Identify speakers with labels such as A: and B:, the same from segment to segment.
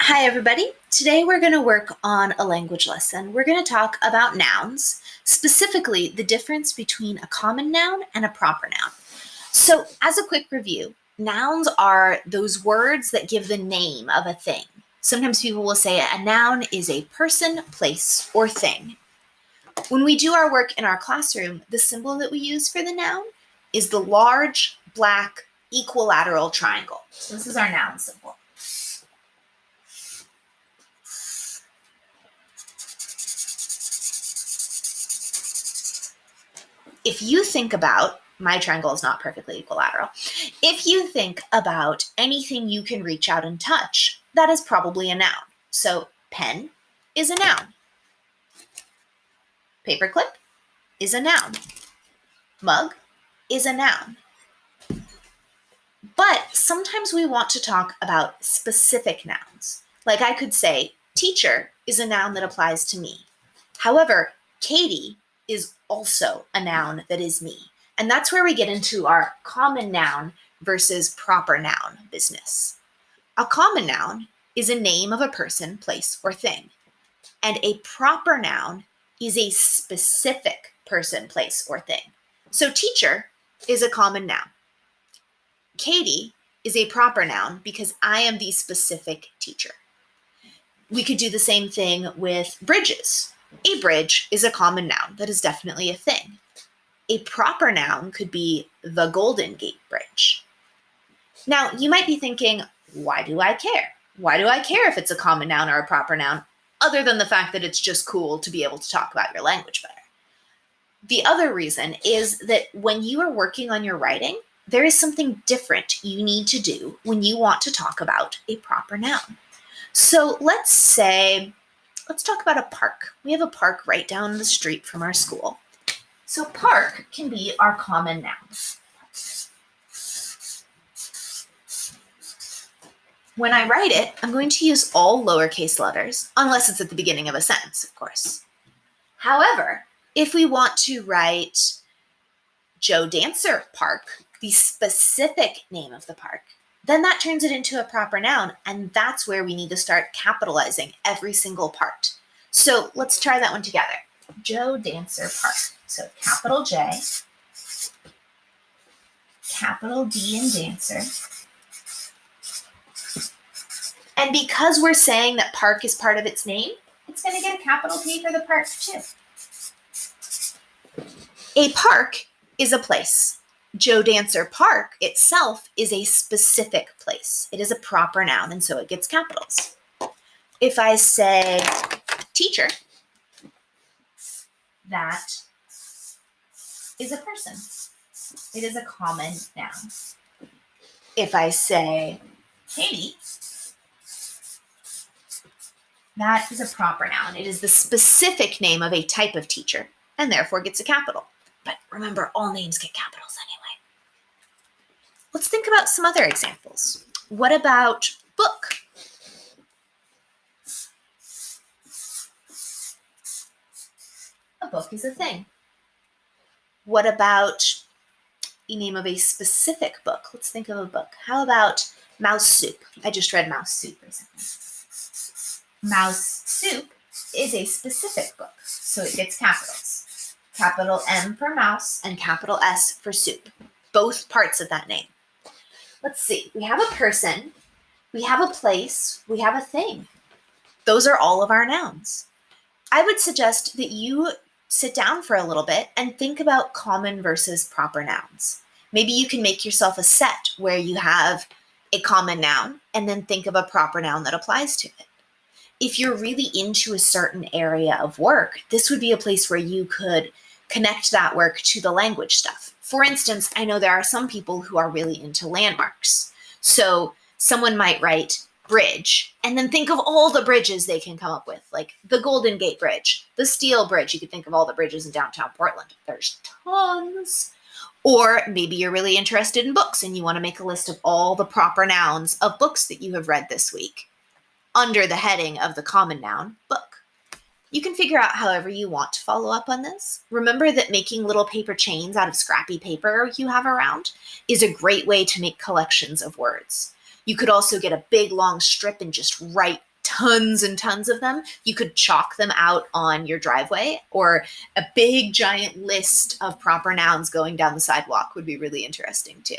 A: Hi, everybody. Today we're going to work on a language lesson. We're going to talk about nouns, specifically the difference between a common noun and a proper noun. So, as a quick review, nouns are those words that give the name of a thing. Sometimes people will say a noun is a person, place, or thing. When we do our work in our classroom, the symbol that we use for the noun is the large, black, equilateral triangle. So this is our noun symbol. If you think about, my triangle is not perfectly equilateral. If you think about anything you can reach out and touch, that is probably a noun. So pen is a noun. Paperclip is a noun. Mug is a noun. But sometimes we want to talk about specific nouns. Like I could say, teacher is a noun that applies to me. However, Katie is also a noun that is me. And that's where we get into our common noun versus proper noun business. A common noun is a name of a person, place, or thing. And a proper noun is a specific person, place, or thing. So teacher is a common noun. Katie is a proper noun because I am the specific teacher. We could do the same thing with bridges. A bridge is a common noun. That is definitely a thing. A proper noun could be the Golden Gate Bridge. Now, you might be thinking, why do I care? Why do I care if it's a common noun or a proper noun, other than the fact that it's just cool to be able to talk about your language better? The other reason is that when you are working on your writing, there is something different you need to do when you want to talk about a proper noun. So let's talk about a park. We have a park right down the street from our school. So park can be our common noun. When I write it, I'm going to use all lowercase letters, unless it's at the beginning of a sentence, of course. However, if we want to write Joe Dancer Park, the specific name of the park, then that turns it into a proper noun, and that's where we need to start capitalizing every single part. So let's try that one together. Joe Dancer Park. So capital J, capital D in dancer. And because we're saying that park is part of its name, it's going to get a capital P for the park too. A park is a place. Joe Dancer Park itself is a specific place. It is a proper noun, and so it gets capitals. If I say teacher, that is a person. It is a common noun. If I say Katie, that is a proper noun. It is the specific name of a type of teacher, and therefore gets a capital. But remember, all names get capitals anyway. Let's think about some other examples. What about book? A book is a thing. What about the name of a specific book? Let's think of a book. How about Mouse Soup? I just read Mouse Soup recently. Mouse Soup is a specific book, so it gets capitals. Capital M for mouse and capital S for soup. Both parts of that name. Let's see. We have a person, we have a place, we have a thing. Those are all of our nouns. I would suggest that you sit down for a little bit and think about common versus proper nouns. Maybe you can make yourself a set where you have a common noun and then think of a proper noun that applies to it. If you're really into a certain area of work, this would be a place where you could connect that work to the language stuff. For instance, I know there are some people who are really into landmarks. So someone might write bridge and then think of all the bridges they can come up with, like the Golden Gate Bridge, the Steel Bridge. You could think of all the bridges in downtown Portland. There's tons. Or maybe you're really interested in books and you want to make a list of all the proper nouns of books that you have read this week under the heading of the common noun, book. You can figure out however you want to follow up on this. Remember that making little paper chains out of scrappy paper you have around is a great way to make collections of words. You could also get a big long strip and just write tons and tons of them, you could chalk them out on your driveway, or a big giant list of proper nouns going down the sidewalk would be really interesting too.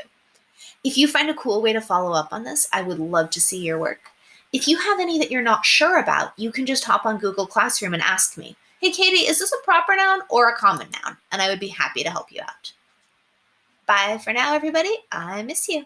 A: If you find a cool way to follow up on this, I would love to see your work. If you have any that you're not sure about, you can just hop on Google Classroom and ask me, hey, Katie, is this a proper noun or a common noun? And I would be happy to help you out. Bye for now, everybody. I miss you.